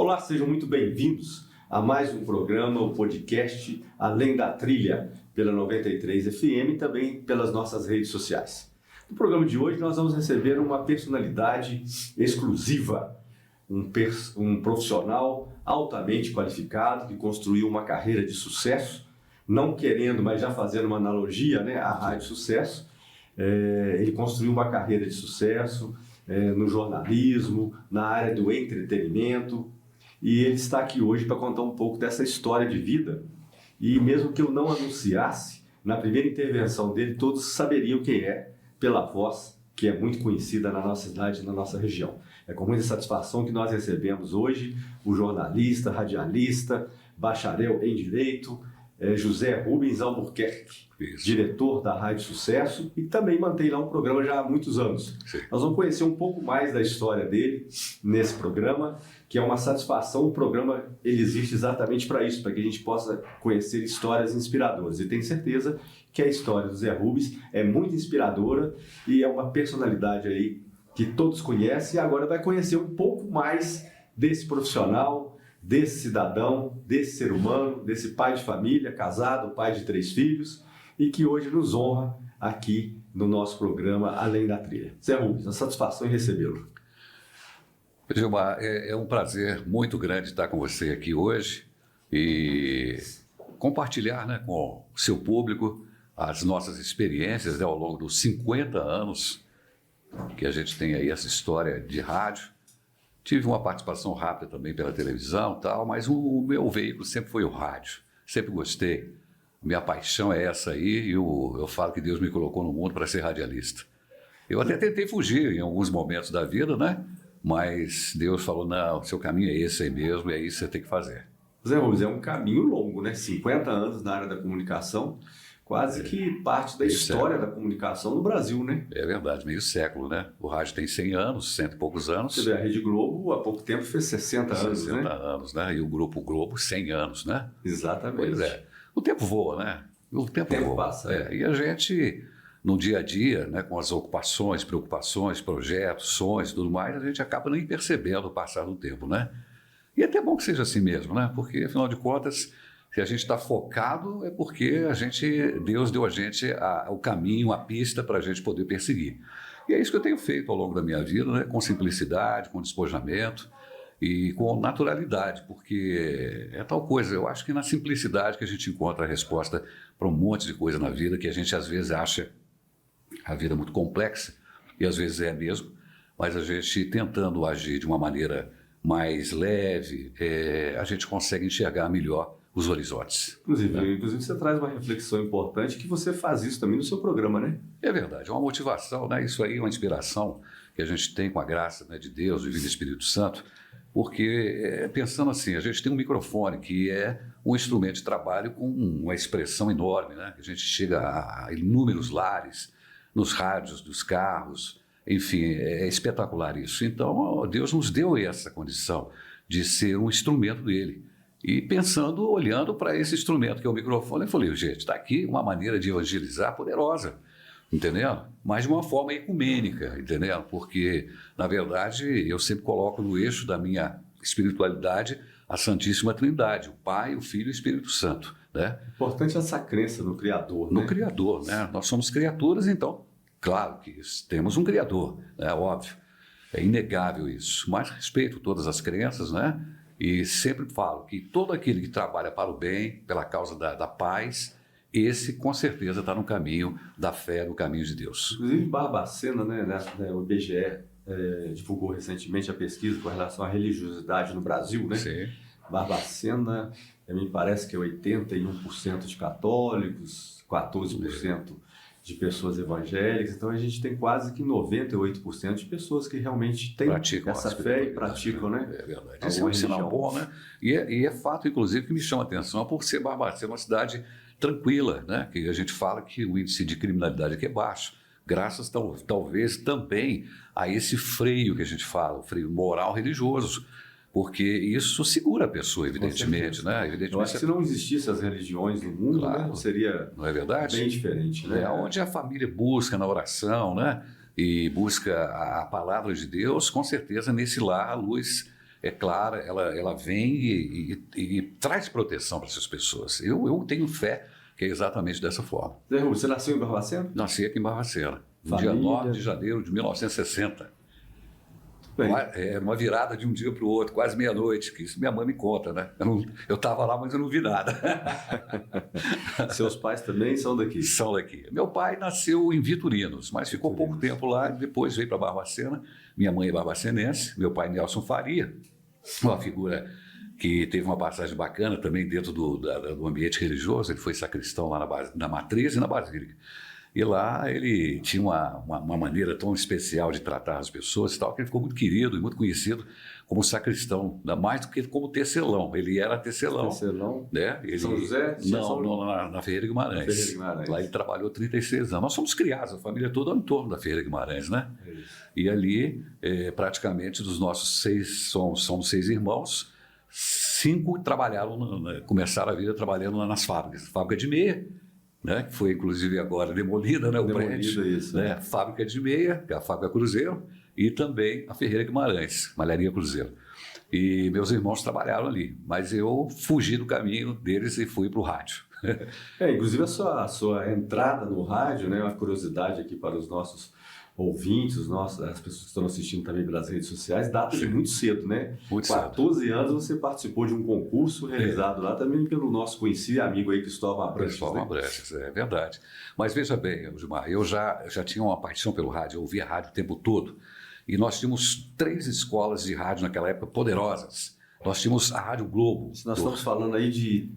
Olá, sejam muito bem-vindos a mais um programa, o podcast Além da Trilha, pela 93 FM e também pelas nossas redes sociais. No programa de hoje nós vamos receber uma personalidade exclusiva, um profissional altamente qualificado que construiu uma carreira de sucesso, não querendo, mas já fazendo uma analogia, à Rádio Sucesso. Ele construiu uma carreira de sucesso no jornalismo, na área do entretenimento, e ele está aqui hoje para contar um pouco dessa história de vida. E mesmo que eu não anunciasse, na primeira intervenção dele, todos saberiam quem é, pela voz, que é muito conhecida na nossa cidade e na nossa região. É com muita satisfação que nós recebemos hoje o jornalista, radialista, bacharel em Direito, José Rubens Albuquerque, diretor da Rádio Sucesso, e também mantém lá um programa já há muitos anos. Sim. Nós vamos conhecer um pouco mais da história dele nesse programa, que é uma satisfação. O programa ele existe exatamente para isso, para que a gente possa conhecer histórias inspiradoras. E tenho certeza que a história do Zé Rubens é muito inspiradora e é uma personalidade aí que todos conhecem, e agora vai conhecer um pouco mais desse profissional, desse cidadão, desse ser humano, desse pai de família, casado, pai de 3 filhos, e que hoje nos honra aqui no nosso programa Além da Trilha. Zé Rubens, a satisfação em recebê-lo. Gilmar, é um prazer muito grande estar com você aqui hoje e compartilhar, com o seu público as nossas experiências, ao longo dos 50 anos que a gente tem aí essa história de rádio. Tive uma participação rápida também pela televisão e tal, mas o meu veículo sempre foi o rádio. Sempre gostei. Minha paixão é essa aí, e eu falo que Deus me colocou no mundo para ser radialista. Eu até tentei fugir em alguns momentos da vida, mas Deus falou, não, seu caminho é esse aí mesmo, e é isso que você tem que fazer. Zé Rubens, é um caminho longo, 50 anos na área da comunicação, quase que parte da história da comunicação no Brasil, É verdade, meio século, O rádio tem 100 anos, 100 e poucos anos. Você vê, a Rede Globo há pouco tempo fez 60 anos, 60 anos, E o Grupo Globo, 100 anos, Exatamente. Pois é. O tempo voa, O tempo voa. Passa. E a gente, no dia a dia, com as ocupações, preocupações, projetos, sonhos e tudo mais, a gente acaba nem percebendo o passar do tempo, E é até bom que seja assim mesmo, Porque, afinal de contas, se a gente está focado, é porque Deus deu a gente o caminho, a pista para a gente poder perseguir. E é isso que eu tenho feito ao longo da minha vida, com simplicidade, com despojamento e com naturalidade, porque é tal coisa, eu acho que na simplicidade que a gente encontra a resposta para um monte de coisa na vida, que a gente às vezes acha a vida muito complexa, e às vezes é mesmo, mas a gente tentando agir de uma maneira mais leve, a gente consegue enxergar melhor os horizontes. Inclusive você traz uma reflexão importante, que você faz isso também no seu programa, É verdade, é uma motivação, Isso aí é uma inspiração que a gente tem com a graça de Deus, do Divino Espírito Santo, porque pensando assim, a gente tem um microfone que é um instrumento de trabalho com uma expressão enorme, que a gente chega a inúmeros lares, nos rádios dos carros, enfim, é espetacular isso. Então, Deus nos deu essa condição de ser um instrumento dele. E pensando, olhando para esse instrumento que é o microfone, eu falei, gente, está aqui uma maneira de evangelizar poderosa, entendeu? Mas de uma forma ecumênica, entendeu? Porque, na verdade, eu sempre coloco no eixo da minha espiritualidade a Santíssima Trindade, o Pai, o Filho e o Espírito Santo, Importante essa crença no Criador, No Criador, Nós somos criaturas, então, claro que temos um Criador, óbvio, é inegável isso, mas respeito todas as crenças, E sempre falo que todo aquele que trabalha para o bem, pela causa da paz, esse com certeza está no caminho da fé, no caminho de Deus. Inclusive Barbacena, o IBGE divulgou recentemente a pesquisa com relação à religiosidade no Brasil, Sim. Barbacena, me parece que é 81% de católicos, 14% de pessoas evangélicas, então a gente tem quase que 98% de pessoas que realmente têm essa fé e praticam, É verdade. Isso é um sinal bom, E é fato, inclusive, que me chama a atenção por ser Barbacena uma cidade tranquila, Que a gente fala que o índice de criminalidade aqui é baixo, graças talvez também a esse freio que a gente fala, o freio moral religioso, porque isso segura a pessoa, evidentemente, Evidentemente, eu acho que se não existissem as religiões no mundo, claro, seria não é verdade? Bem diferente, Onde a família busca na oração, e busca a palavra de Deus, com certeza nesse lar a luz é clara, ela vem e traz proteção para essas pessoas. Eu tenho fé que é exatamente dessa forma. Zé Rubens, você nasceu em Barbacena? Nasci aqui em Barbacena, no Família. dia 9 de janeiro de 1960. Bem, É uma virada de um dia para o outro, quase meia-noite, que isso minha mãe me conta, né? Eu estava lá, mas eu não vi nada. seus pais também são daqui? São daqui. Meu pai nasceu em Vitorinos, mas ficou pouco tempo lá, depois veio para Barbacena. Minha mãe é barbacenense, meu pai Nelson Faria, uma figura que teve uma passagem bacana também dentro do ambiente religioso. Ele foi sacristão lá na Matriz e na Basílica. E lá ele tinha uma maneira tão especial de tratar as pessoas e tal, que ele ficou muito querido e muito conhecido como sacristão, mais do que como tecelão. Ele era tecelão. Tecelão? Né? São José? Não, na Ferreira Guimarães. Ferreira Guimarães. Lá ele trabalhou 36 anos. Nós somos criados, a família toda em torno da Ferreira Guimarães, né? E ali, praticamente, dos nossos 6, somos 6 irmãos, 5 trabalharam, começaram a vida trabalhando nas fábricas. Fábrica de meia, né, que foi inclusive agora demolida, né, o prédio, isso, né, fábrica de meia, que é a fábrica Cruzeiro, e também a Ferreira Guimarães, Malharia Cruzeiro. E meus irmãos trabalharam ali, mas eu fugi do caminho deles e fui para o rádio. Inclusive a sua entrada no rádio, né, uma curiosidade aqui para os nossos ouvintes, as pessoas que estão assistindo também pelas redes sociais, data de muito cedo, né? Muito 14 anos você participou de um concurso realizado lá também pelo nosso conhecido amigo aí, Cristóvão Abranches. Cristóvão Abranches, é verdade. Mas veja bem, Gilmar, eu já tinha uma paixão pelo rádio, eu ouvia rádio o tempo todo. E nós tínhamos 3 escolas de rádio naquela época poderosas. Nós tínhamos a Rádio Globo. Nós estamos falando aí de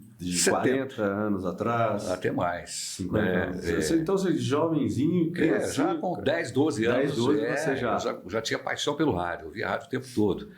40 anos atrás. Até mais. 50 anos. Então você é jovenzinho, criancinho, já com 10, 12 anos. 10, 12 você eu já tinha paixão pelo rádio, eu via rádio o tempo todo.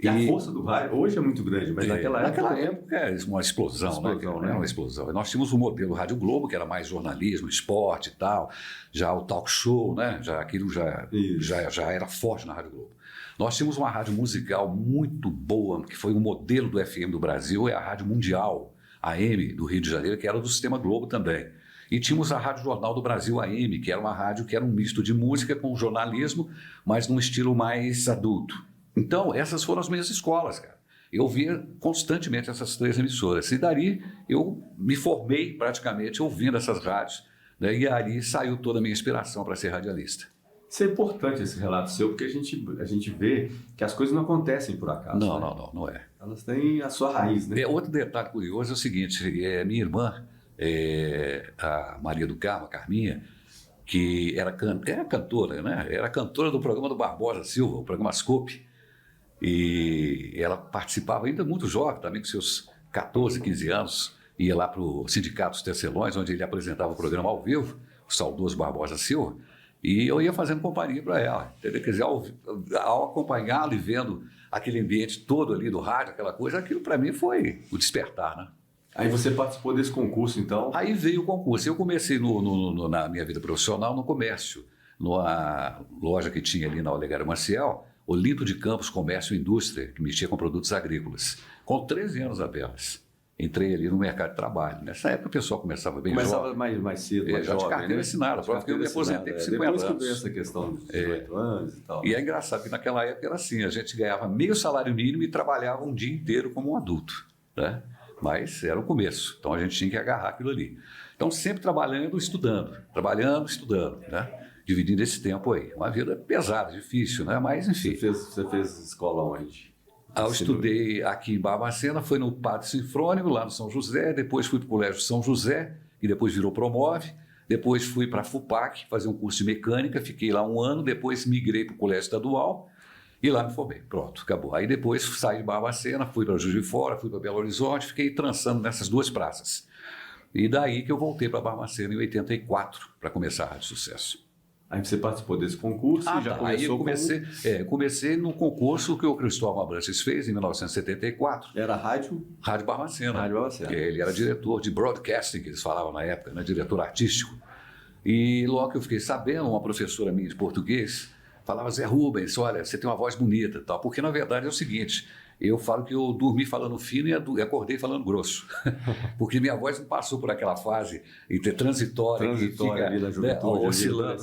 E a força do rádio hoje é muito grande, mas naquela época é uma explosão, né? né? Uma explosão. Nós tínhamos o modelo Rádio Globo, que era mais jornalismo, esporte e tal, já o talk show, né? Aquilo já era forte na Rádio Globo. Nós tínhamos uma rádio musical muito boa, que foi um modelo do FM do Brasil, é a Rádio Mundial, AM, do Rio de Janeiro, que era do Sistema Globo também. E tínhamos a Rádio Jornal do Brasil AM, que era uma rádio que era um misto de música com jornalismo, mas num estilo mais adulto. Então, essas foram as minhas escolas, cara. Eu via constantemente essas 3 emissoras. E dali eu me formei praticamente ouvindo essas rádios, né? E ali saiu toda a minha inspiração para ser radialista. Isso é importante, esse relato seu, porque a gente vê que as coisas não acontecem por acaso. Não é. Elas têm a sua raiz, né? Outro detalhe curioso é o seguinte, minha irmã, a Maria do Carmo, a Carminha, que era cantora, né? Era cantora do programa do Barbosa Silva, o programa Scope. E ela participava ainda muito jovem, também com seus 14, 15 anos, ia lá para o Sindicato dos Tecelões, onde ele apresentava o programa ao vivo, o saudoso Barbosa Silva, e eu ia fazendo companhia para ela, entendeu? Quer dizer, ao acompanhá-lo e vendo aquele ambiente todo ali do rádio, aquela coisa, aquilo para mim foi o despertar, né? Aí você participou desse concurso, então? Aí veio o concurso. Eu comecei na minha vida profissional no comércio, numa loja que tinha ali na Olegário Maciel, Olinto de Campos Comércio e Indústria, que mexia com produtos agrícolas, com 13 anos apenas. Entrei ali no mercado de trabalho. Nessa época o pessoal começava bem jovem. Começava mais cedo, mais já jovem, de carteira assinada, porque eu me aposentei com 50 anos. Depois que veio essa questão dos 18 anos e tal. E é engraçado que naquela época era assim, a gente ganhava meio salário mínimo e trabalhava um dia inteiro como um adulto, né? Mas era o começo, então a gente tinha que agarrar aquilo ali. Então sempre trabalhando, estudando, né? Dividindo esse tempo aí. Uma vida pesada, difícil, né? Mas enfim. Você fez escola onde? Eu estudei aqui em Barbacena, foi no Padre Sinfrônico, lá no São José, depois fui para o Colégio São José, e depois virou Promove, depois fui para a FUPAC, fazer um curso de mecânica, fiquei lá 1 ano, depois migrei para o Colégio Estadual, e lá me formei. Pronto, acabou. Aí depois saí de Barbacena, fui para Juiz de Fora, fui para Belo Horizonte, fiquei trançando nessas 2 praças. E daí que eu voltei para Barbacena em 84, para começar a Rádio Sucesso. Aí você participou desse concurso e já começou. Aí eu comecei no concurso que o Cristóvão Abranches fez em 1974. Era Rádio Barbacena. Rádio Barbacena. Ele era diretor de broadcasting, que eles falavam na época, né? Diretor artístico. E logo que eu fiquei sabendo, uma professora minha de português falava: Zé Rubens, olha, você tem uma voz bonita e tal. Porque, na verdade, é o seguinte, Eu falo que eu dormi falando fino e acordei falando grosso. Porque minha voz não passou por aquela fase transitória que fica ali na juventude, oscilando.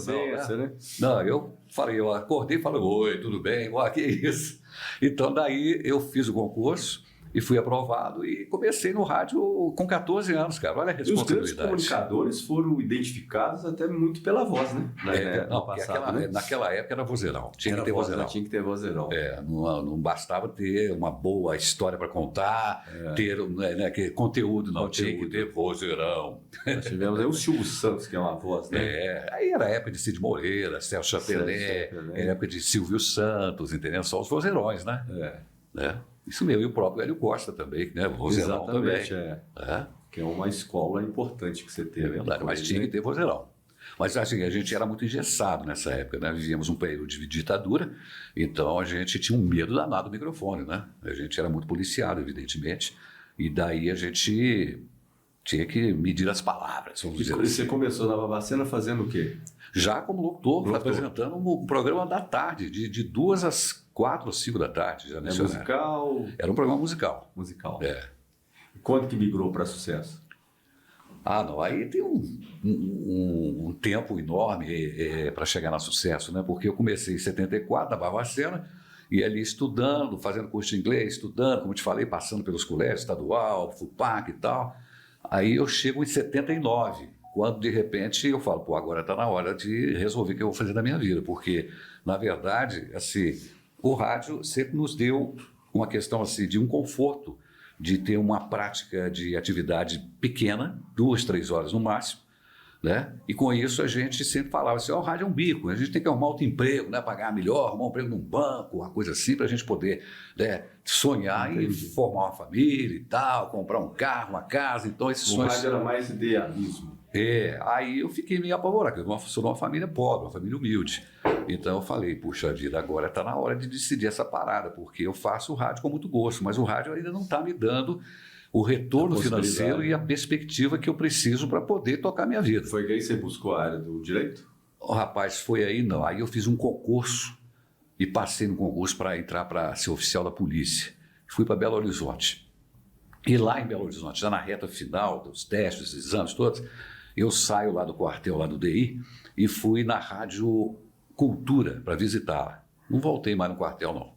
Né? Não, eu falei, eu acordei e falei, oi, tudo bem? Que isso? Então, daí eu fiz o concurso e fui aprovado e comecei no rádio com 14 anos, cara. Olha a responsabilidade. E os grandes comunicadores foram identificados até muito pela voz, né? Naquela época era vozeirão. Tinha que ter vozeirão. Tinha que ter vozeirão. Não bastava ter uma boa história para contar, ter conteúdo, não. Tinha que ter vozeirão. Nós tivemos aí o Silvio Santos, que é uma voz, né? Aí era a época de Cid Moreira, Celso Chapelé, era a época de Silvio Santos, entendeu? Só os vozeirões, né? Isso mesmo, e o próprio Hélio Costa também, né? Vozeirão também. Que é uma escola importante que você teve. É verdade, mas tinha que ter vozeirão. Mas assim, a gente era muito engessado nessa época, né? Vivíamos um período de ditadura, então a gente tinha um medo danado do microfone, né? A gente era muito policiado, evidentemente, e daí a gente tinha que medir as palavras, vamos dizer assim. Você começou na Barbacena fazendo o quê? Já como locutor, apresentando um programa da tarde, de 2 às 4 ou 5 da tarde. Já musical? Era um programa musical. Musical. E quando que migrou para sucesso? Não, aí tem um tempo enorme para chegar no sucesso, né? Porque eu comecei em 74, na Barbacena, e ali estudando, fazendo curso de inglês, estudando, como te falei, passando pelos colégios, estadual, FUPAC e tal. Aí eu chego em 79, quando de repente eu falo, agora está na hora de resolver o que eu vou fazer da minha vida, porque, na verdade, assim, o rádio sempre nos deu uma questão assim, de um conforto, de ter uma prática de atividade pequena, 2, 3 horas no máximo, né? E com isso a gente sempre falava assim, o rádio é um bico, a gente tem que arrumar outro emprego, né? Pagar melhor, arrumar um emprego num banco, uma coisa assim, para a gente poder, né, sonhar e formar uma família e tal, comprar um carro, uma casa, então esses sonhos... O rádio era mais idealismo. Aí eu fiquei meio apavorado, porque eu sou de uma família pobre, uma família humilde. Então eu falei, puxa vida, agora está na hora de decidir essa parada, porque eu faço o rádio com muito gosto, mas o rádio ainda não está me dando o retorno financeiro e a perspectiva que eu preciso para poder tocar minha vida. Foi aí que você buscou a área do direito? Rapaz, foi aí não. Aí eu fiz um concurso e passei no concurso para entrar para ser oficial da polícia. Fui para Belo Horizonte. E lá em Belo Horizonte, já na reta final dos testes, dos exames todos, eu saio lá do quartel, lá do DI, e fui na Rádio Cultura para visitá-la. Não voltei mais no quartel, não.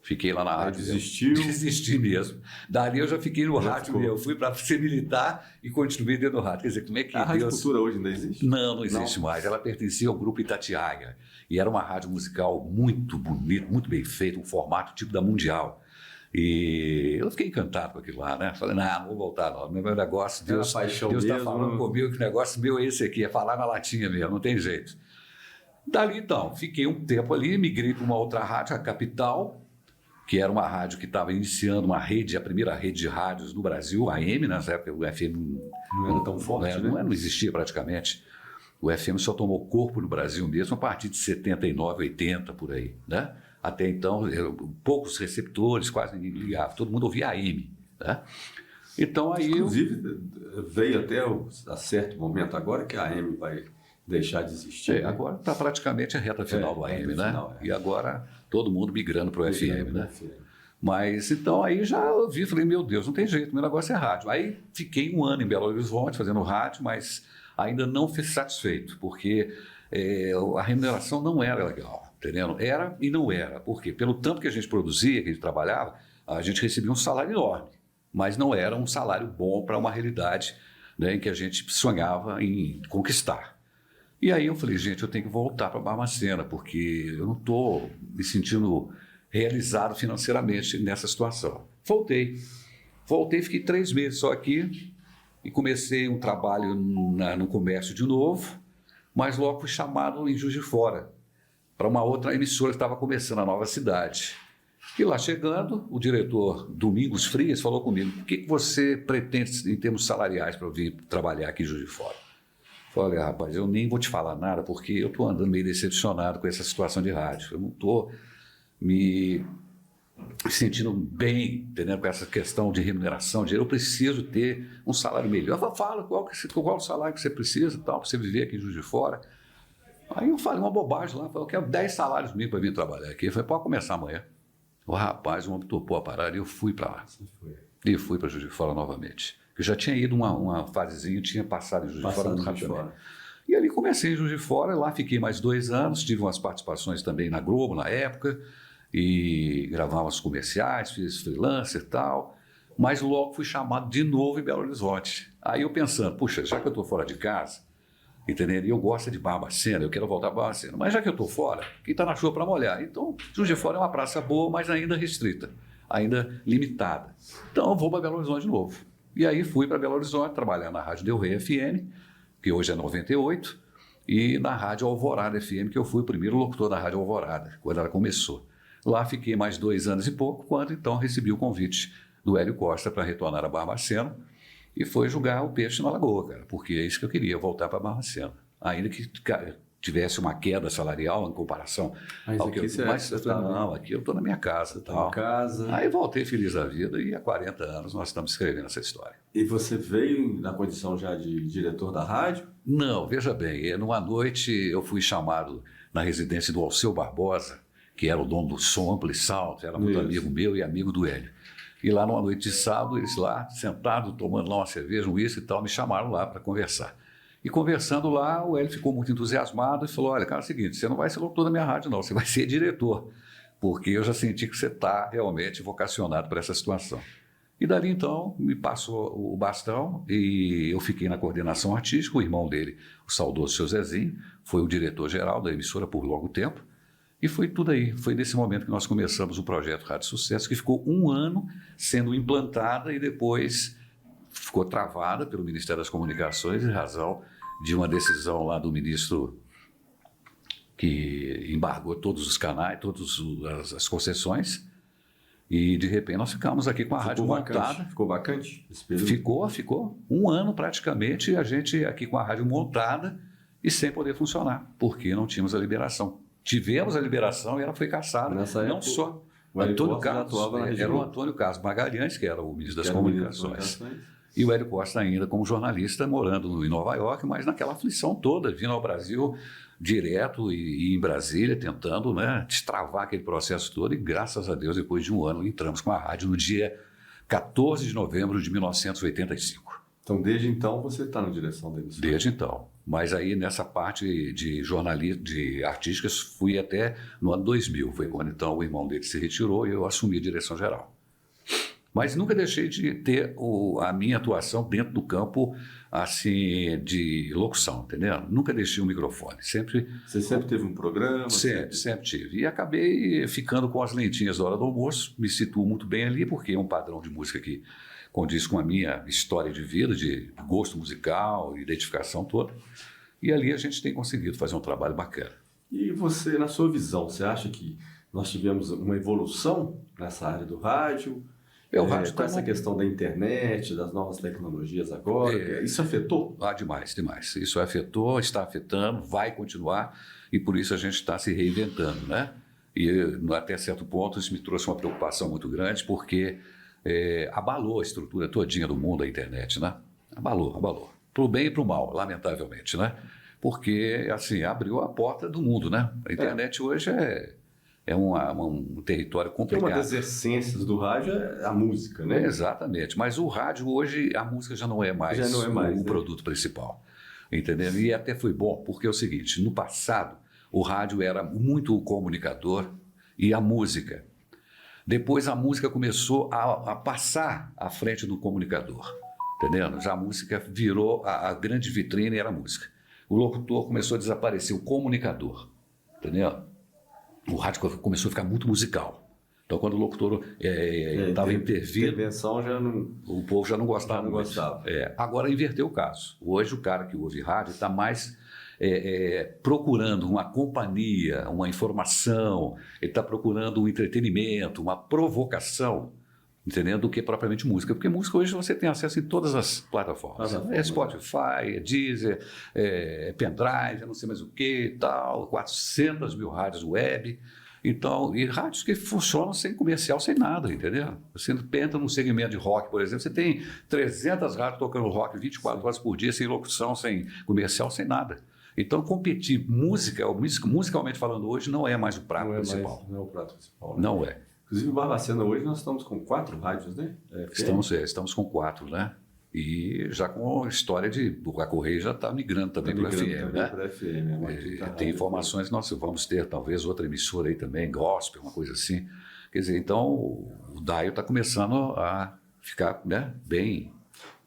Fiquei lá na rádio. Desistiu? Desisti mesmo. Dali eu já fiquei no rádio mesmo. Eu fui para ser militar e continuei dentro do rádio. Quer dizer, como é que a Rádio Cultura hoje ainda existe? Não existe mais. Ela pertencia ao grupo Itatiaia. E era uma rádio musical muito bonita, muito bem feita, um formato tipo da Mundial. E eu fiquei encantado com aquilo lá, né? Falei, não vou voltar não. Meu negócio, Deus está falando comigo que o negócio meu é esse aqui, é falar na latinha mesmo, não tem jeito. Dali então, fiquei um tempo ali, migrei para uma outra rádio, a Capital, que era uma rádio que estava iniciando uma rede, a primeira rede de rádios no Brasil, a AM, nessa época o FM não era tão forte, né? Não existia praticamente. O FM só tomou corpo no Brasil mesmo a partir de 79, 80, por aí, né? Até então, poucos receptores, quase ninguém ligava, todo mundo ouvia AM, né? Então aí inclusive, veio até a certo momento agora que a AM vai deixar de existir. Agora está praticamente a reta final do AM, né? E agora todo mundo migrando para o FM, né? Mas então aí já ouvi, falei, meu Deus, não tem jeito, meu negócio é rádio. Aí fiquei 1 ano em Belo Horizonte fazendo rádio, mas ainda não fui satisfeito, porque a remuneração não era legal. Entendendo? Era e não era. Por quê? Pelo tanto que a gente produzia, que a gente trabalhava, a gente recebia um salário enorme, mas não era um salário bom para uma realidade, né, em que a gente sonhava em conquistar. E aí eu falei, gente, eu tenho que voltar para Barbacena, porque eu não estou me sentindo realizado financeiramente nessa situação. Voltei, fiquei 3 meses só aqui e comecei um trabalho no comércio de novo, mas logo fui chamado em Juiz de Fora, para uma outra emissora que estava começando, a Nova Cidade. E lá chegando, o diretor Domingos Frias falou comigo, o que você pretende em termos salariais para eu vir trabalhar aqui em Juiz de Fora? Falei, rapaz, eu nem vou te falar nada, porque eu estou andando meio decepcionado com essa situação de rádio. Eu não estou me sentindo bem, entendendo, com essa questão de remuneração, de eu preciso ter um salário melhor. Eu falo, qual o salário que você precisa para você viver aqui em Juiz de Fora? Aí eu falei uma bobagem lá, falei, eu quero 10 salários mínimos para vir trabalhar aqui. Eu falei, pode começar amanhã. O rapaz, o homem topou a parada e eu fui para lá. Você foi. E fui para Juiz de Fora novamente. Eu já tinha ido uma fasezinha, tinha passado em Juiz de Fora muito rapidamente. E ali comecei em Juiz de Fora, lá fiquei mais 2 anos, tive umas participações também na Globo na época, e gravava uns comerciais, fiz freelancer e tal, mas logo fui chamado de novo em Belo Horizonte. Aí eu pensando, puxa, já que eu estou fora de casa, entendeu? E eu gosto de Barbacena, eu quero voltar para Barbacena, mas já que eu estou fora, quem está na chuva para molhar? Então, Juiz de Fora é uma praça boa, mas ainda restrita, ainda limitada. Então eu vou para Belo Horizonte de novo. E aí fui para Belo Horizonte trabalhar na Rádio Del Rey FM, que hoje é 98, e na Rádio Alvorada FM, que eu fui o primeiro locutor da Rádio Alvorada, quando ela começou. Lá fiquei mais 2 anos e pouco, quando então recebi o convite do Hélio Costa para retornar a Barbacena, e foi jogar o peixe na lagoa, cara, porque é isso que eu queria, voltar para Barbacena. Ainda que tivesse uma queda salarial em comparação ao que eu... Mas não, aqui eu estou na minha casa. Tal. Casa. Aí voltei feliz da vida e há 40 anos nós estamos escrevendo essa história. E você veio na condição já de diretor da rádio? Não, veja bem, numa noite eu fui chamado na residência do Alceu Barbosa, que era o dono do Som Amplo e Salto, era muito amigo meu e amigo do Hélio. E lá numa noite de sábado, eles lá, sentados, tomando lá uma cerveja, um uísque e tal, me chamaram lá para conversar. E conversando lá, o Hélio ficou muito entusiasmado e falou, olha, cara, é o seguinte, você não vai ser locutor da minha rádio não, você vai ser diretor, porque eu já senti que você está realmente vocacionado para essa situação. E dali então me passou o bastão e eu fiquei na coordenação artística, o irmão dele, o saudoso seu Zezinho, foi o diretor-geral da emissora por longo tempo, e foi tudo aí, foi nesse momento que nós começamos o projeto Rádio Sucesso, que ficou 1 ano sendo implantada e depois ficou travada pelo Ministério das Comunicações em razão de uma decisão lá do ministro que embargou todos os canais, todas as concessões, e de repente nós ficamos aqui com a rádio montada. Ficou vacante? Ficou. 1 ano praticamente a gente aqui com a rádio montada e sem poder funcionar, porque não tínhamos a liberação. Tivemos a liberação e ela foi cassada. Nessa não época, só. o Antônio Carlos atuava na região. Era o Antônio Carlos Magalhães, que era o ministro das Comunicações. E o Hélio Costa ainda como jornalista, morando em Nova York, mas naquela aflição toda, vindo ao Brasil direto e em Brasília, tentando, né, destravar aquele processo todo. E graças a Deus, depois de 1 ano, entramos com a rádio no dia 14 de novembro de 1985. Então, desde então, você está na direção da emissora? Desde então. Mas aí, nessa parte de jornalismo, de artísticas, fui até no ano 2000. Foi quando, então, o irmão dele se retirou e eu assumi a direção geral. Mas nunca deixei de ter a minha atuação dentro do campo, assim, de locução, entendeu? Nunca deixei o microfone. Você sempre teve um programa? Sempre tive. E acabei ficando com as lentinhas da hora do almoço. Me situo muito bem ali, porque é um padrão de música que condiz com a minha história de vida, de gosto musical, identificação toda. E ali a gente tem conseguido fazer um trabalho bacana. E você, na sua visão, você acha que nós tivemos uma evolução nessa área do rádio? Com essa questão da internet, das novas tecnologias agora, isso afetou? Demais. Isso afetou, está afetando, vai continuar, e por isso a gente está se reinventando, né? E até certo ponto isso me trouxe uma preocupação muito grande, porque abalou a estrutura todinha do mundo, a internet, né? Abalou. Para o bem e para o mal, lamentavelmente, né? Porque, assim, abriu a porta do mundo, né? A internet hoje é um território complicado. Uma das essências do rádio é a música, né? Exatamente, mas o rádio hoje, a música já não é mais o produto principal, entendeu? E até foi bom, porque é o seguinte, no passado o rádio era muito o comunicador e a música. Depois a música começou a passar à frente do comunicador, entendeu? Já a música virou, a grande vitrine era a música. O locutor começou a desaparecer, o comunicador, entendeu? O rádio começou a ficar muito musical. Então, quando o locutor estava intervindo, o povo já não gostava. Agora inverteu o caso. Hoje o cara que ouve rádio está mais procurando uma companhia, uma informação, ele está procurando um entretenimento, uma provocação, entendendo, do que propriamente música. Porque música hoje você tem acesso em todas as plataformas. Spotify, Deezer, pendrive, não sei mais o que e tal, 400 mil rádios web. Então, e rádios que funcionam sem comercial, sem nada, entendeu? Você entra num segmento de rock, por exemplo, você tem 300 rádios tocando rock 24 horas por dia, sem locução, sem comercial, sem nada. Então, competir musicalmente falando hoje, não é mais o prato principal. Não é o prato principal. Né? Não é. Inclusive, em Barbacena, hoje nós estamos com 4 rádios, né? Estamos com 4, né? E já com a história a Correia já está migrando também para o FM, né? Para FM, tem informações, nós vamos ter talvez outra emissora aí também, gospel, uma coisa assim. Quer dizer, então o Daio está começando a ficar, né, bem.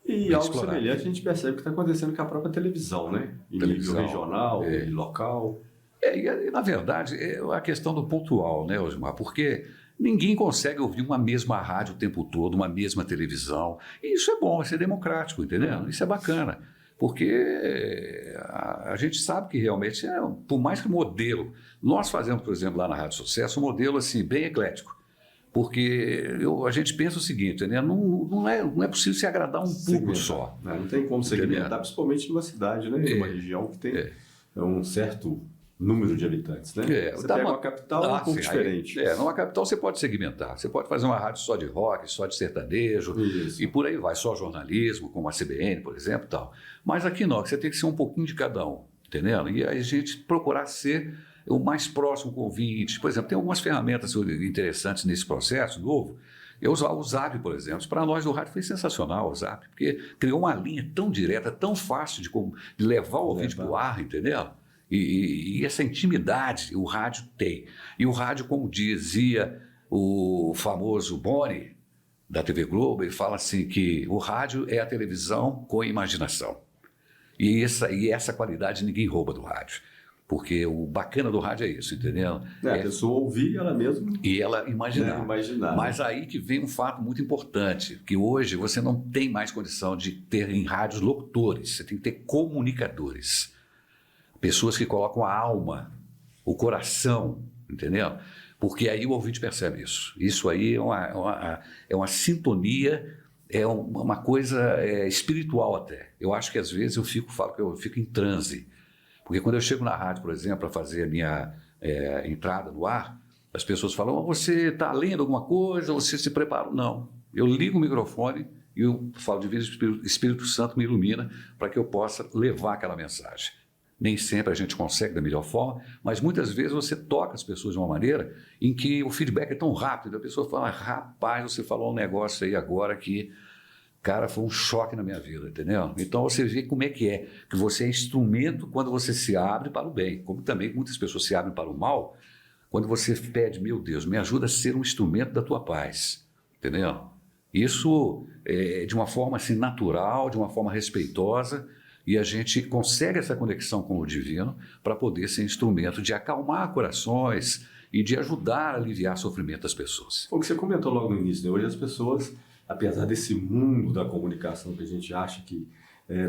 E bem algo explorado. semelhante a gente percebe que está acontecendo com a própria televisão, né? Em nível regional, e local. E, na verdade, é a questão do pontual, né, Osmar? Porque ninguém consegue ouvir uma mesma rádio o tempo todo, uma mesma televisão. E isso é bom, isso é democrático, entendeu? Isso é bacana. Porque a gente sabe que realmente, por mais que o modelo... Nós fazemos, por exemplo, lá na Rádio Sucesso, um modelo assim, bem eclético. Porque a gente pensa o seguinte, né? Não é possível se agradar um público só. Não tem como segmentar, principalmente numa cidade, né? Numa região que tem um certo número de habitantes, né? Você pega uma capital, é um pouco diferente. Numa capital você pode segmentar. Você pode fazer uma rádio só de rock, só de sertanejo, e por aí vai, só jornalismo, como a CBN, por exemplo, tal. Mas aqui não, você tem que ser um pouquinho de cada um, entendeu? E aí a gente procurar ser o mais próximo com o ouvinte. Por exemplo, tem algumas ferramentas interessantes nesse processo novo. Eu usava o Zap, por exemplo. Para nós do rádio foi sensacional o Zap, porque criou uma linha tão direta, tão fácil de levar o ouvinte para o ar, entendeu? E essa intimidade o rádio tem. E o rádio, como dizia o famoso Boni, da TV Globo, ele fala assim que o rádio é a televisão com imaginação. E essa qualidade ninguém rouba do rádio. Porque o bacana do rádio é isso, entendeu? A pessoa ouvir ela mesma. E ela imaginar. Mas né? aí que vem um fato muito importante, que hoje você não tem mais condição de ter em rádios locutores, você tem que ter comunicadores. Pessoas que colocam a alma, o coração, entendeu? Porque aí o ouvinte percebe isso. Isso aí é uma sintonia, é uma coisa espiritual até. Eu acho que às vezes falo que eu fico em transe. Porque quando eu chego na rádio, por exemplo, para fazer a minha entrada no ar, as pessoas falam, você está lendo alguma coisa, você se prepara? Não. Eu ligo o microfone e eu falo de vida, o Espírito Santo me ilumina para que eu possa levar aquela mensagem. Nem sempre a gente consegue da melhor forma, mas muitas vezes você toca as pessoas de uma maneira em que o feedback é tão rápido, a pessoa fala, rapaz, você falou um negócio aí agora que, cara, foi um choque na minha vida, entendeu? Então você vê como é que você é instrumento quando você se abre para o bem, como também muitas pessoas se abrem para o mal, quando você pede, meu Deus, me ajuda a ser um instrumento da tua paz, entendeu? Isso é de uma forma assim natural, de uma forma respeitosa, e a gente consegue essa conexão com o divino para poder ser instrumento de acalmar corações e de ajudar a aliviar o sofrimento das pessoas. O que você comentou logo no início, né? Hoje as pessoas, apesar desse mundo da comunicação que a gente acha que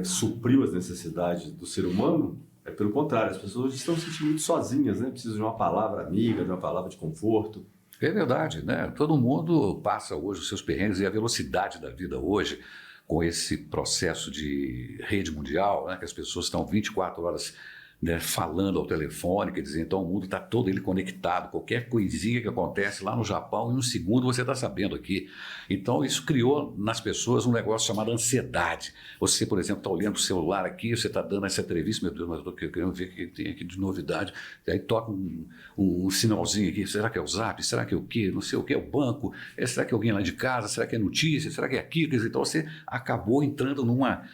supriu as necessidades do ser humano, pelo contrário, as pessoas estão se sentindo muito sozinhas, né? Precisam de uma palavra amiga, de uma palavra de conforto. É verdade, né? Todo mundo passa hoje os seus perrengues e a velocidade da vida hoje, com esse processo de rede mundial, né, que as pessoas estão 24 horas né, falando ao telefone, quer dizer, então o mundo está todo ele conectado, qualquer coisinha que acontece lá no Japão, em um segundo você está sabendo aqui. Então isso criou nas pessoas um negócio chamado ansiedade. Você, por exemplo, está olhando o celular aqui, você está dando essa entrevista, meu Deus, mas eu estou querendo ver o que tem aqui de novidade, aí toca um sinalzinho aqui, será que é o Zap, será que é o quê, não sei o que, é o banco, será que é alguém lá de casa, será que é notícia, será que é aquilo, quer dizer, então você acabou entrando numa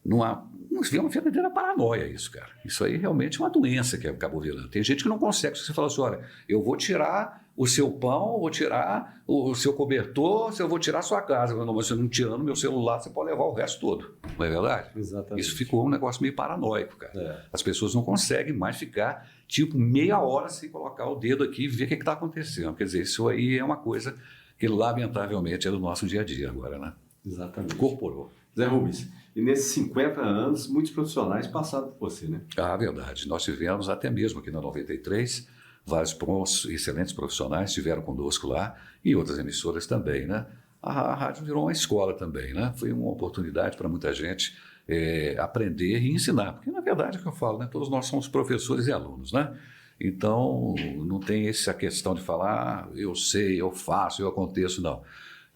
uma verdadeira paranoia isso, cara. Isso aí realmente é uma doença que acabou virando. Tem gente que não consegue. Se você fala assim, olha, eu vou tirar o seu pão, vou tirar o seu cobertor, eu vou tirar a sua casa. Não, você não tirando meu celular, você pode levar o resto todo. Não é verdade? Exatamente. Isso ficou um negócio meio paranoico, cara. As pessoas não conseguem mais ficar, tipo, meia hora sem colocar o dedo aqui e ver o que está acontecendo. Quer dizer, isso aí é uma coisa que, lamentavelmente, é do nosso dia a dia agora, né? Exatamente. Incorporou. Zé Rubens, e nesses 50 anos, muitos profissionais passaram por você, né? Verdade. Nós tivemos, até mesmo aqui na 93, vários bons, excelentes profissionais estiveram conosco lá e outras emissoras também, né? A rádio virou uma escola também, né? Foi uma oportunidade para muita gente aprender e ensinar, porque na verdade é o que eu falo, né? Todos nós somos professores e alunos, né? Então, não tem essa questão de falar, eu sei, eu faço, eu aconteço, não.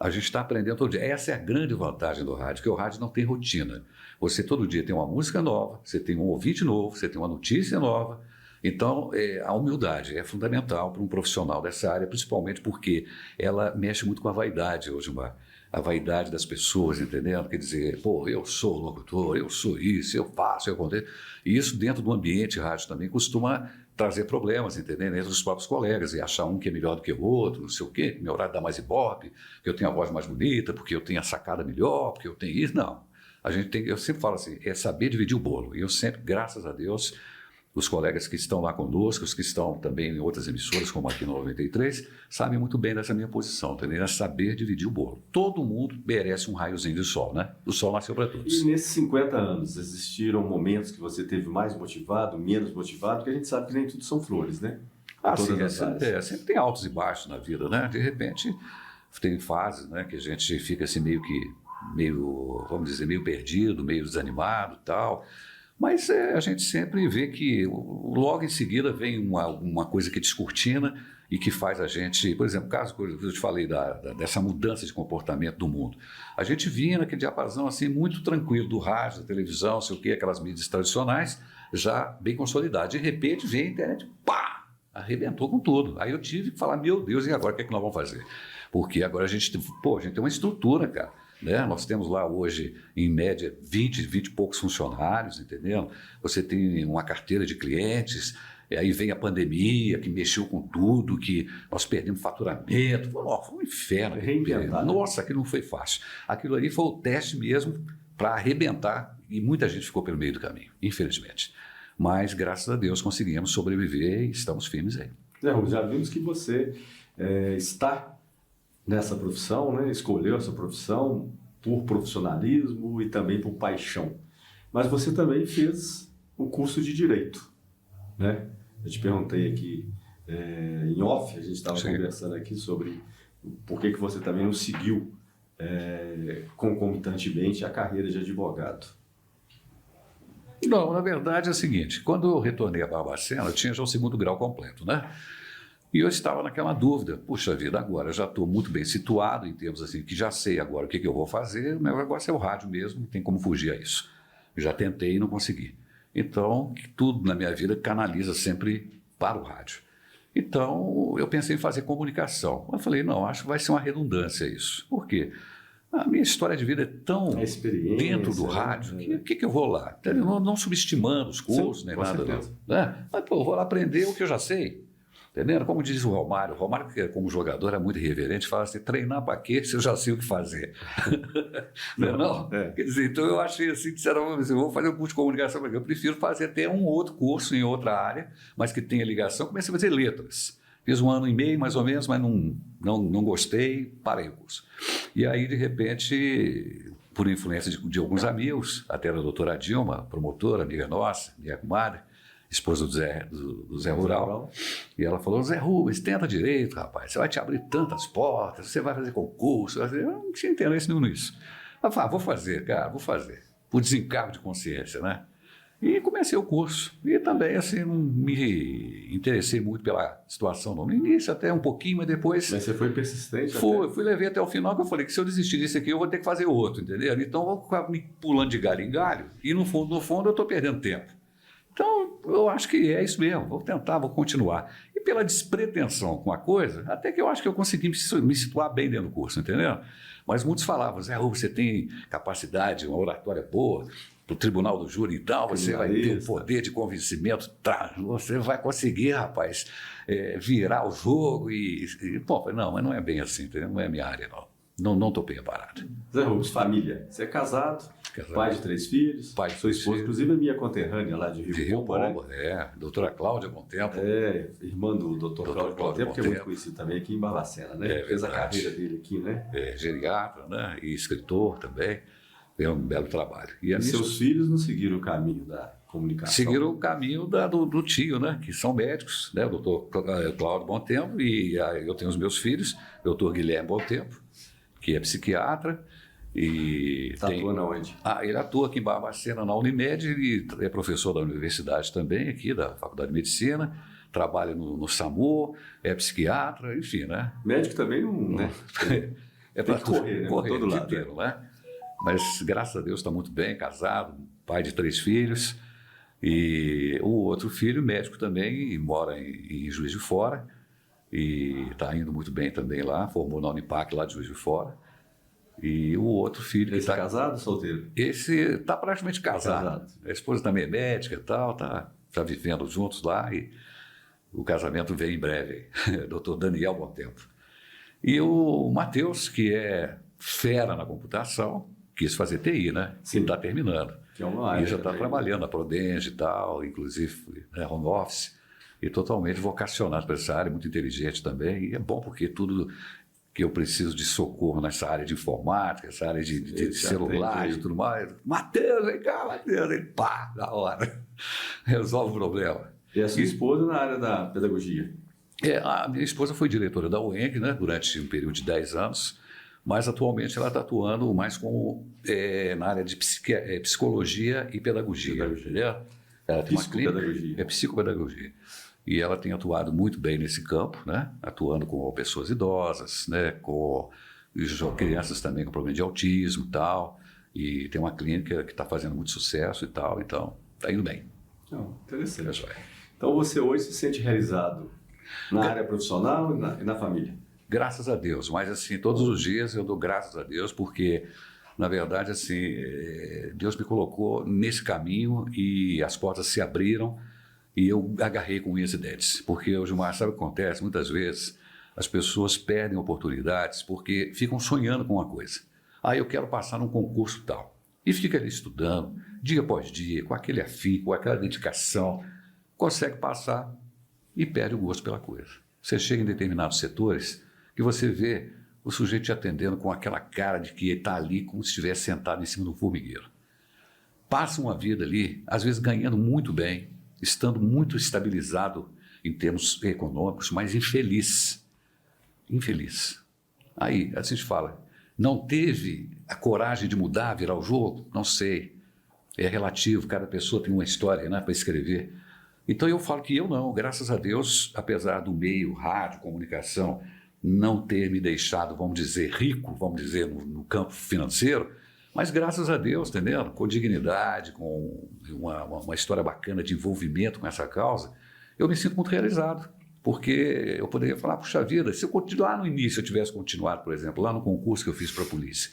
A gente está aprendendo todo dia. Essa é a grande vantagem do rádio, que o rádio não tem rotina. Você todo dia tem uma música nova, você tem um ouvinte novo, você tem uma notícia nova, Então, a humildade é fundamental para um profissional dessa área, principalmente porque ela mexe muito com a vaidade, Gilmar. A vaidade das pessoas, entendendo? Quer dizer, pô, eu sou locutor, eu sou isso, eu faço, eu aconteço. E isso dentro do ambiente rádio também costuma trazer problemas, entendeu? Entre os próprios colegas, e achar um que é melhor do que o outro, não sei o quê, que meu horário dá mais ibope, que eu tenho a voz mais bonita, porque eu tenho a sacada melhor, porque eu tenho isso. Não. A gente tem, eu sempre falo assim, é saber dividir o bolo. E eu sempre, graças a Deus, os colegas que estão lá conosco, os que estão também em outras emissoras, como aqui no 93, sabem muito bem dessa minha posição, entendeu? É saber dividir o bolo. Todo mundo merece um raiozinho de sol, né? O sol nasceu para todos. E nesses 50 anos, existiram momentos que você teve mais motivado, menos motivado? Porque a gente sabe que nem tudo são flores, né? Sim, sempre tem altos e baixos na vida, né? De repente, tem fases, né, que a gente fica assim meio, vamos dizer, meio perdido, meio desanimado e tal. Mas a gente sempre vê que logo em seguida vem uma coisa que descortina e que faz a gente, por exemplo, caso que eu te falei dessa mudança de comportamento do mundo. A gente vinha naquele diapasão assim muito tranquilo do rádio, da televisão, sei o quê, aquelas mídias tradicionais, já bem consolidado. De repente vem a internet, pá, arrebentou com tudo. Aí eu tive que falar, meu Deus, e agora o que é que nós vamos fazer? Porque agora a gente tem uma estrutura, cara. Né? Nós temos lá hoje, em média, 20 e poucos funcionários, entendeu? Você tem uma carteira de clientes, e aí vem a pandemia, que mexeu com tudo, que nós perdemos faturamento. Foi um inferno. Nossa, aquilo não foi fácil. Aquilo ali foi o teste mesmo para arrebentar, e muita gente ficou pelo meio do caminho, infelizmente. Mas, graças a Deus, conseguimos sobreviver e estamos firmes aí. Já vimos que você está nessa profissão, né? Escolheu essa profissão por profissionalismo e também por paixão. Mas você também fez o curso de Direito, né? Eu te perguntei aqui em off, a gente estava conversando aqui sobre por que você também não seguiu concomitantemente a carreira de advogado. Não, na verdade é o seguinte, quando eu retornei a Barbacena, eu tinha já o 2º grau completo, né? E eu estava naquela dúvida, puxa vida, agora já estou muito bem situado em termos assim, que já sei agora o que eu vou fazer, o meu negócio é o rádio mesmo, não tem como fugir a isso. Já tentei e não consegui. Então, tudo na minha vida canaliza sempre para o rádio. Então, eu pensei em fazer comunicação. Eu falei, não, acho que vai ser uma redundância isso. Por quê? A minha história de vida é tão dentro do rádio, que eu vou lá? Não subestimando os cursos, nem nada. Né? Mas, pô, eu vou lá aprender o que eu já sei. Entendendo? Como diz o Romário, que como jogador é muito irreverente, fala assim, treinar para quê se eu já sei o que fazer? Não? Quer dizer, então eu achei assim, disseram, eu vou fazer um curso de comunicação, eu prefiro fazer até um outro curso em outra área, mas que tenha ligação. Comecei a fazer letras. Fiz 1 ano e meio, mais ou menos, mas não gostei, parei o curso. E aí, de repente, por influência de alguns amigos, até a doutora Dilma, promotora, amiga nossa, minha comadre, esposa do Zé Rural, e ela falou, Zé Rubens, tenta direito, rapaz, você vai te abrir tantas portas, você vai fazer concurso. Eu não tinha interesse nenhum nisso. Eu falei, vou fazer, cara, vou fazer. Por desencargo de consciência, né? E comecei o curso. E também, assim, não me interessei muito pela situação, não. No início até um pouquinho, mas depois... Mas você foi persistente? Fui, levei até o final, que eu falei que se eu desistir disso aqui, eu vou ter que fazer outro, entendeu? Então, eu vou ficar me pulando de galho em galho, e no fundo, eu estou perdendo tempo. Então, eu acho que é isso mesmo, vou tentar, vou continuar. E pela despretensão com a coisa, até que eu acho que eu consegui me situar bem dentro do curso, entendeu? Mas muitos falavam, Zé, você tem capacidade, uma oratória boa, para o tribunal do júri e tal, você vai ter um poder de convencimento, você vai conseguir, rapaz, virar o jogo Bom, não, mas não é bem assim, entendeu? Não é a minha área, não. Não estou bem preparado. Zé Rubens, família. Você é casado, pai de 3 filhos. Sua esposa, inclusive, é minha conterrânea lá de Rio Bomba, né? Doutora Cláudia Bom Tempo. Irmã do doutor Cláudio Bom Tempo, que é muito conhecido também aqui em Barbacena, né? Fez a carreira dele aqui, né? Geriatra, né? E escritor também. É um belo trabalho. E seus filhos não seguiram o caminho da comunicação? Seguiram o caminho do tio, né? Que são médicos, né? O doutor Cláudio Bom Tempo, e eu tenho os meus filhos, o doutor Guilherme Bom Tempo, que é psiquiatra. Atua na onde? Ele atua aqui em Barbacena, na Unimed, ele é professor da universidade também, aqui da Faculdade de Medicina, trabalha no SAMU, é psiquiatra, enfim, né? Médico também não, né? É para correr, né? Correr todo lado, inteiro, né? Mas, graças a Deus, está muito bem, casado, pai de 3 filhos, E o outro filho, médico também, e mora em Juiz de Fora, e está indo muito bem também lá, formou na Unipac lá de Juiz de Fora. E o outro filho... Esse é casado ou solteiro? Esse está praticamente casado. A esposa também é médica e tal, tá vivendo juntos lá, e o casamento vem em breve. Dr. Daniel Bom Tempo. E o Matheus, que é fera na computação, quis fazer TI, né? Sim. E está terminando. Que é uma área e já está também, trabalhando na Prodenge e tal, inclusive home office, e totalmente vocacionado para essa área, muito inteligente também. E é bom porque tudo que eu preciso de socorro nessa área de informática, essa área de celular e tudo mais. Matheus, vem cá, Matheus, ele pá, na hora. Resolve o problema. E a sua esposa na área da pedagogia? A minha esposa foi diretora da UENG, né, durante um período de 10 anos, mas atualmente ela está atuando mais na área de psicologia e pedagogia. Entendeu? Ela tem uma clínica, psicopedagogia. E ela tem atuado muito bem nesse campo, né, atuando com pessoas idosas, né, com crianças também com problema de autismo e tal, e tem uma clínica que está fazendo muito sucesso e tal, então está indo bem. Interessante. Então você hoje se sente realizado na área profissional e na família? Graças a Deus, mas assim, todos os dias eu dou graças a Deus, porque, na verdade, assim, Deus me colocou nesse caminho e as portas se abriram e eu agarrei com unhas e dentes. Porque, Gilmar, sabe o que acontece? Muitas vezes as pessoas perdem oportunidades porque ficam sonhando com uma coisa. Eu quero passar num concurso tal. E fica ali estudando, dia após dia, com aquele afinco, com aquela dedicação, consegue passar e perde o gosto pela coisa. Você chega em determinados setores que você vê o sujeito te atendendo com aquela cara de que ele está ali como se estivesse sentado em cima de um formigueiro. Passa uma vida ali, às vezes ganhando muito bem, estando muito estabilizado em termos econômicos, mas infeliz. Infeliz. Aí a gente fala, não teve a coragem de mudar, virar o jogo? Não sei. É relativo, cada pessoa tem uma história, né, para escrever. Então eu falo que eu não, graças a Deus, apesar do meio, rádio, comunicação, não ter me deixado, vamos dizer, rico, vamos dizer, no campo financeiro, mas graças a Deus, entendeu? Com dignidade, com uma história bacana de envolvimento com essa causa, eu me sinto muito realizado, porque eu poderia falar, puxa vida, se eu lá no início eu tivesse continuado, por exemplo, lá no concurso que eu fiz para a polícia,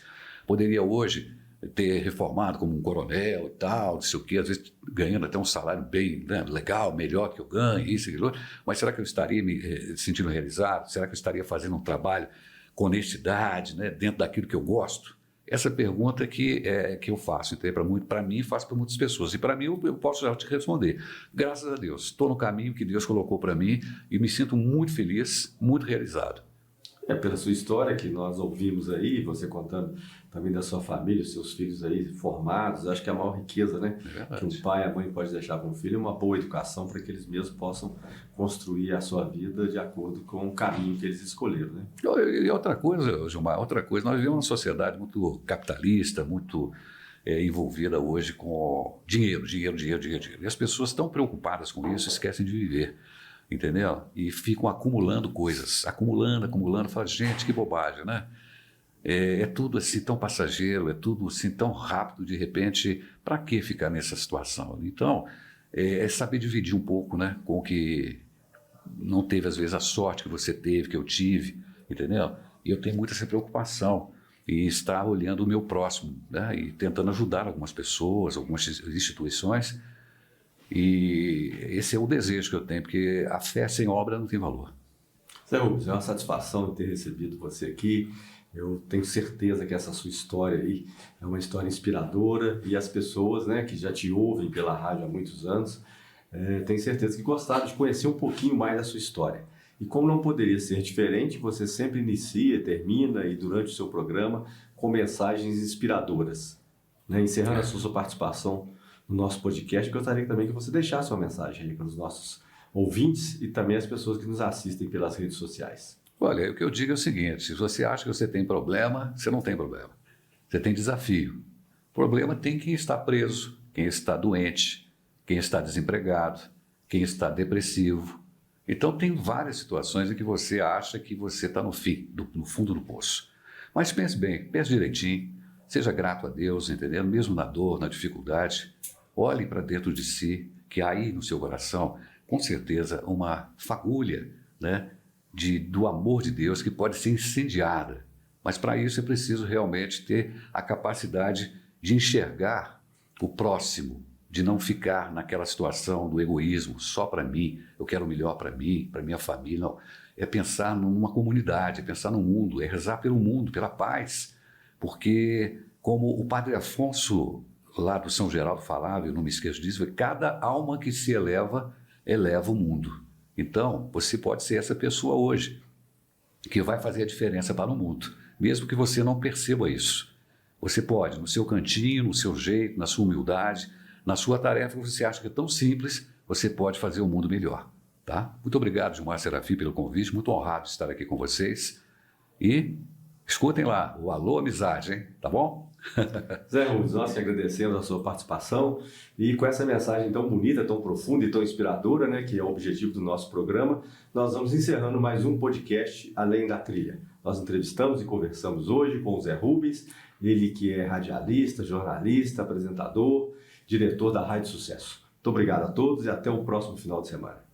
poderia hoje ter reformado como um coronel e tal, não sei o quê, às vezes ganhando até um salário bem, né, legal, melhor que eu ganho, isso e aquilo, mas será que eu estaria me sentindo realizado? Será que eu estaria fazendo um trabalho com honestidade, né, dentro daquilo que eu gosto? Essa pergunta que eu faço, então, para mim, faço para muitas pessoas, e para mim eu posso já te responder. Graças a Deus, estou no caminho que Deus colocou para mim e me sinto muito feliz, muito realizado. Pela sua história que nós ouvimos aí, você contando também da sua família, os seus filhos aí formados, acho que é a maior riqueza, né? Que um pai e a mãe pode deixar para um filho é uma boa educação para que eles mesmos possam construir a sua vida de acordo com o caminho que eles escolheram, né? E outra coisa, Gilmar, nós vivemos uma sociedade muito capitalista, muito envolvida hoje com dinheiro. E as pessoas estão preocupadas com isso, esquecem de viver. Entendeu? E ficam acumulando coisas, acumulando, fala, gente, que bobagem, né? É tudo assim tão passageiro, é tudo assim tão rápido, de repente, para que ficar nessa situação? Então, é saber dividir um pouco, né, com o que não teve, às vezes, a sorte que você teve, que eu tive, entendeu? E eu tenho muito essa preocupação em estar olhando o meu próximo, né, e tentando ajudar algumas pessoas, algumas instituições. E esse é o desejo que eu tenho, porque a fé sem obra não tem valor. Zé Rubens, é uma satisfação ter recebido você aqui. Eu tenho certeza que essa sua história aí é uma história inspiradora e as pessoas, né, que já te ouvem pela rádio há muitos anos, tenho certeza que gostaram de conhecer um pouquinho mais da sua história. E como não poderia ser diferente, você sempre inicia, termina e durante o seu programa com mensagens inspiradoras, né? Encerrando a sua participação no nosso podcast, gostaria também que você deixasse uma mensagem aí para os nossos ouvintes e também as pessoas que nos assistem pelas redes sociais. Olha, o que eu digo é o seguinte, se você acha que você tem problema, você não tem problema. Você tem desafio. O problema tem quem está preso, quem está doente, quem está desempregado, quem está depressivo. Então tem várias situações em que você acha que você está no fundo do poço. Mas pense bem, pense direitinho, seja grato a Deus, entendeu? Mesmo na dor, na dificuldade, olhe para dentro de si que há aí no seu coração, com certeza, uma fagulha, né, do amor de Deus que pode ser incendiada. Mas para isso é preciso realmente ter a capacidade de enxergar o próximo, de não ficar naquela situação do egoísmo, só para mim, eu quero o melhor para mim, para minha família. Não, é pensar numa comunidade, é pensar no mundo, é rezar pelo mundo, pela paz. Porque, como o Padre Afonso, lá do São Geraldo, falava, eu não me esqueço disso, cada alma que se eleva, eleva o mundo. Então, você pode ser essa pessoa hoje, que vai fazer a diferença para o mundo, mesmo que você não perceba isso. Você pode, no seu cantinho, no seu jeito, na sua humildade, na sua tarefa que você acha que é tão simples, você pode fazer o mundo melhor. Tá? Muito obrigado, Gilmar Serafim, pelo convite, muito honrado de estar aqui com vocês. E escutem lá o Alô Amizade, hein? Tá bom? Zé Rubens, nós que agradecemos a sua participação e com essa mensagem tão bonita, tão profunda e tão inspiradora, né, que é o objetivo do nosso programa, nós vamos encerrando mais um podcast Além da Trilha. Nós entrevistamos e conversamos hoje com o Zé Rubens, ele que é radialista, jornalista, apresentador, diretor da Rádio Sucesso. Muito obrigado a todos e até o próximo final de semana.